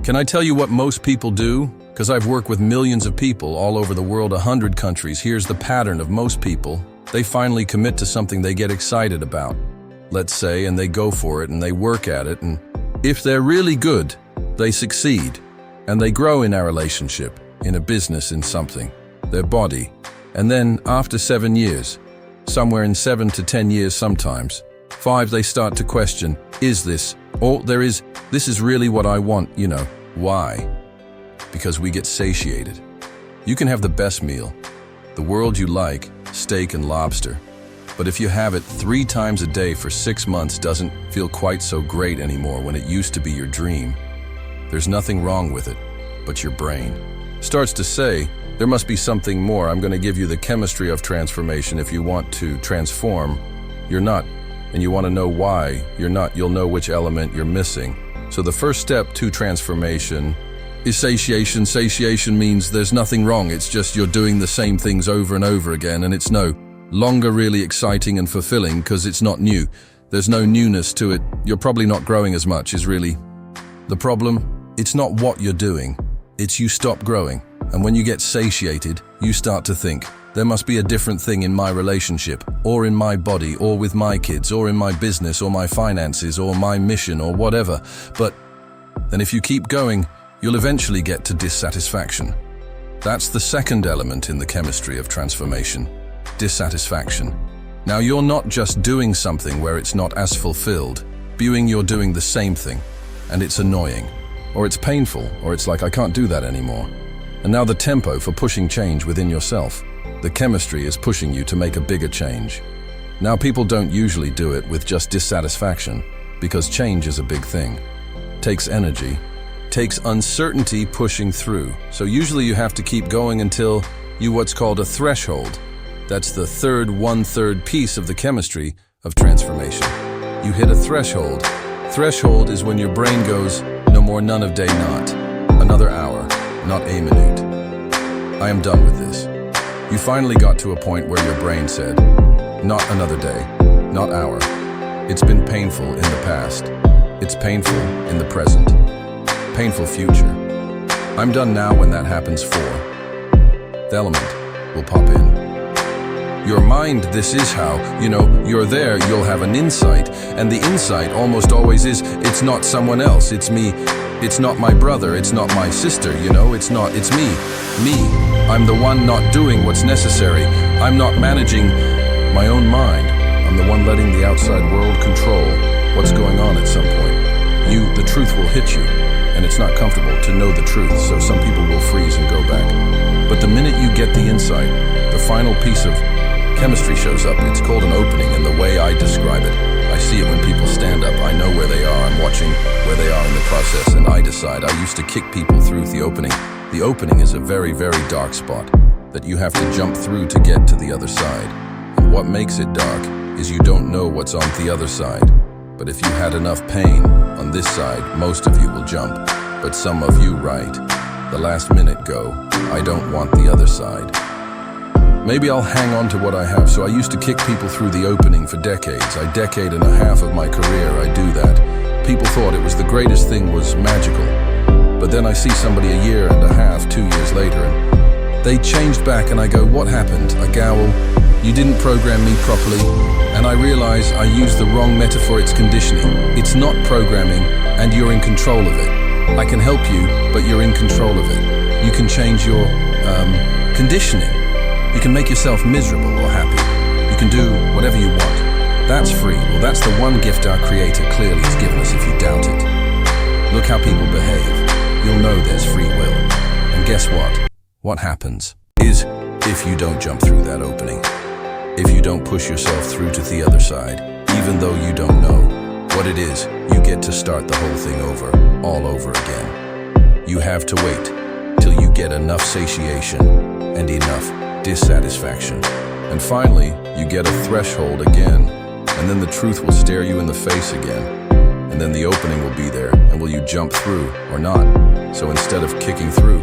Can I tell you what most people do? Because I've worked with millions of people all over the world, 100 countries. Here's the pattern of most people. They finally commit to something they get excited about, let's say, and they go for it and they work at it. And if they're really good, they succeed and they grow in our relationship, in a business, in something, their body. And then after 7 years, somewhere in 7 to 10 years sometimes, 5, they start to question, is this, or this is really what I want, Why? Because we get satiated. You can have the best meal, the world you like, steak and lobster. But if you have it 3 times a day for 6 months, doesn't feel quite so great anymore when it used to be your dream. There's nothing wrong with it, but your brain starts to say, there must be something more. I'm going to give you the chemistry of transformation. If you want to transform, you're not, and you want to know why you're not, you'll know which element you're missing. So the first step to transformation is satiation. Satiation means there's nothing wrong. It's just you're doing the same things over and over again, and it's no longer really exciting and fulfilling because it's not new. There's no newness to it. You're probably not growing as much is really the problem. It's not what you're doing. It's you stop growing. And when you get satiated, you start to think, there must be a different thing in my relationship, or in my body, or with my kids, or in my business, or my finances, or my mission, or whatever. But then if you keep going, you'll eventually get to dissatisfaction. That's the second element in the chemistry of transformation, dissatisfaction. Now you're not just doing something where it's not as fulfilled, you're doing the same thing, and it's annoying, or it's painful, or it's like I can't do that anymore. And now the tempo for pushing change within yourself, the chemistry is pushing you to make a bigger change. Now people don't usually do it with just dissatisfaction, because change is a big thing. Takes energy, takes uncertainty pushing through. So usually you have to keep going until you what's called a threshold. That's the third 1/3 piece of the chemistry of transformation. You hit a threshold. Threshold is when your brain goes, no more none of day not. Another hour, not a minute. I am done with this. You finally got to a point where your brain said, not another day, not hour. It's been painful in the past. It's painful in the present. Painful future. I'm done now. When that happens, the element will pop in. Your mind, this is how, you're there, you'll have an insight, and the insight almost always is, it's not someone else, it's me. It's not my brother, it's not my sister, it's me. Me. I'm the one not doing what's necessary. I'm not managing my own mind. I'm the one letting the outside world control what's going on at some point. The truth will hit you, and it's not comfortable to know the truth, so some people will freeze and go back. But the minute you get the insight, the final piece of chemistry shows up. It's called an opening, and the way I describe it, I see it when people stand up. I know where they are. I'm watching where they are in the process, and I decide. I used to kick people through the opening. The opening is a very, very dark spot that you have to jump through to get to the other side. And what makes it dark is you don't know what's on the other side. But if you had enough pain on this side, most of you will jump. But some of you, right, the last minute go, I don't want the other side. Maybe I'll hang on to what I have. So I used to kick people through the opening for decades. A decade and a half of my career, I do that. People thought it was the greatest thing, was magical. But then I see somebody a year and a half, 2 years later, and they changed back, and I go, what happened? I gowl, you didn't program me properly. And I realize I used the wrong metaphor. It's conditioning. It's not programming, and you're in control of it. I can help you, but you're in control of it. You can change your conditioning. You can make yourself miserable or happy. You can do whatever you want. That's free. Well, that's the one gift our Creator clearly has given us if you doubt it. Look how people behave. You'll know there's free will. And guess what? What happens is, if you don't jump through that opening, if you don't push yourself through to the other side, even though you don't know what it is, you get to start the whole thing over, all over again. You have to wait till you get enough satiation and enough dissatisfaction. And finally, you get a threshold again, and then the truth will stare you in the face again. And then the opening will be there, and will you jump through or not? So instead of kicking through,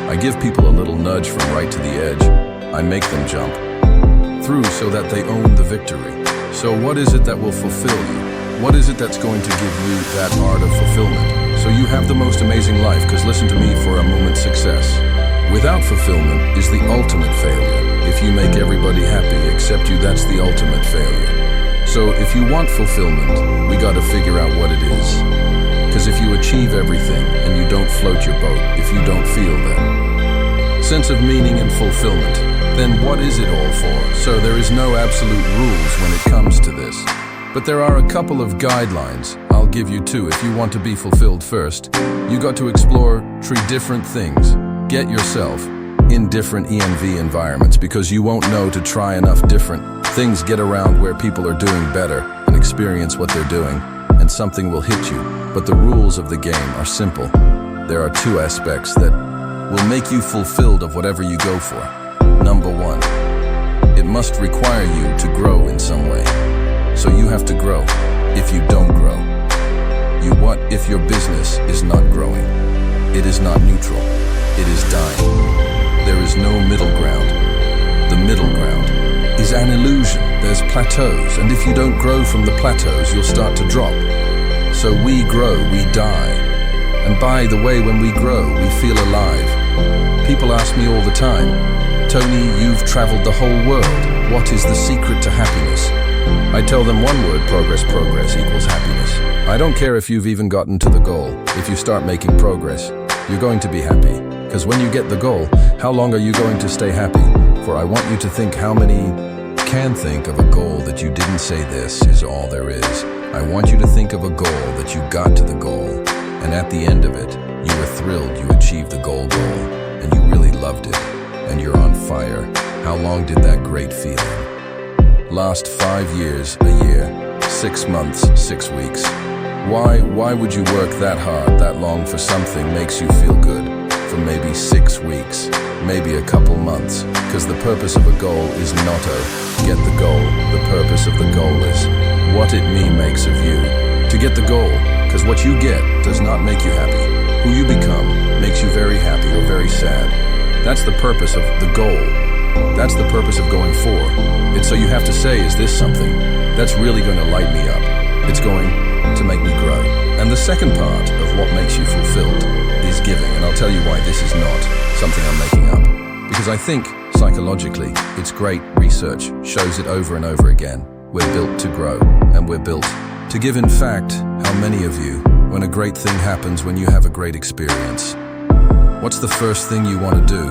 I give people a little nudge from right to the edge. I make them jump through so that they own the victory. So what is it that will fulfill you? What is it that's going to give you that art of fulfillment? So you have the most amazing life, because listen to me for a moment's success. Without fulfillment is the ultimate failure. If you make everybody happy except you, that's the ultimate failure. So if you want fulfillment, we gotta figure out what it is. Because if you achieve everything and you don't float your boat, if you don't feel that sense of meaning and fulfillment, then what is it all for? So there is no absolute rules when it comes to this. But there are a couple of guidelines. I'll give you two. If you want to be fulfilled first, you got to explore 3 different things. Get yourself in different ENV environments, because you won't know to try enough different things. Get around where people are doing better and experience what they're doing, and something will hit you. But the rules of the game are simple. There are 2 aspects that will make you fulfilled of whatever you go for. Number 1, it must require you to grow in some way. So you have to grow. If you don't grow, what if your business is not growing? It is not neutral. It is dying. There is no middle ground. The middle ground is an illusion. There's plateaus, and if you don't grow from the plateaus, you'll start to drop. So we grow, we die. And by the way, when we grow, we feel alive. People ask me all the time, Tony, you've traveled the whole world. What is the secret to happiness? I tell them one word: progress. Progress equals happiness. I don't care if you've even gotten to the goal. If you start making progress, you're going to be happy. Because when you get the goal, how long are you going to stay happy? For I want you to think how many can think of a goal that you didn't say this is all there is. I want you to think of a goal that you got to the goal, and at the end of it, you were thrilled you achieved the goal, and you really loved it, and you're on fire. How long did that great feeling last? 5 years, a year, 6 months, 6 weeks. Why would you work that hard, that long for something makes you feel good for maybe 6 weeks, maybe a couple months? Because the purpose of a goal is not to get the goal. The purpose of the goal is what it makes of you to get the goal. Because what you get does not make you happy. Who you become makes you very happy or very sad. That's the purpose of the goal. That's the purpose of going for. And so you have to say, is this something that's really going to light me up? It's going to make me grow. And the second part of what makes you fulfilled is giving. And I'll tell you why this is not something I'm making up. Because I think, psychologically, it's great. Research shows it over and over again. We're built to grow, and we're built to give. In fact, how many of you, when a great thing happens, when you have a great experience, what's the first thing you want to do?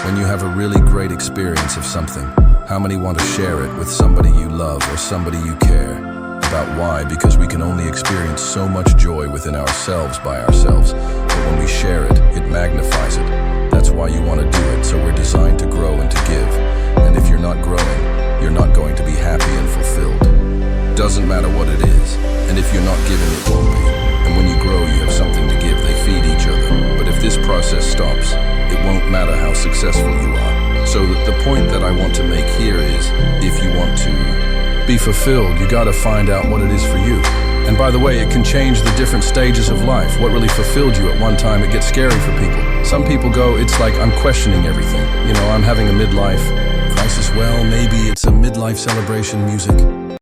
When you have a really great experience of something, how many want to share it with somebody you love or somebody you care about? Why? Because we can only experience so much joy within ourselves by ourselves. But when we share it, it magnifies it. That's why you want to do it. So we're designed to grow and to give. And if you're not growing, you're not going to be happy and fulfilled. Doesn't matter what it is. And if you're not giving, it won't be. And when you grow, you have something to give. They feed each other. But if this process stops, it won't matter how successful you are. So the point that I want to make here is, if you want to be fulfilled, you gotta find out what it is for you. And by the way, it can change the different stages of life. What really fulfilled you at one time, it gets scary for people. Some people go, it's like I'm questioning everything. You know, I'm having a midlife crisis. Well, maybe it's a midlife celebration music.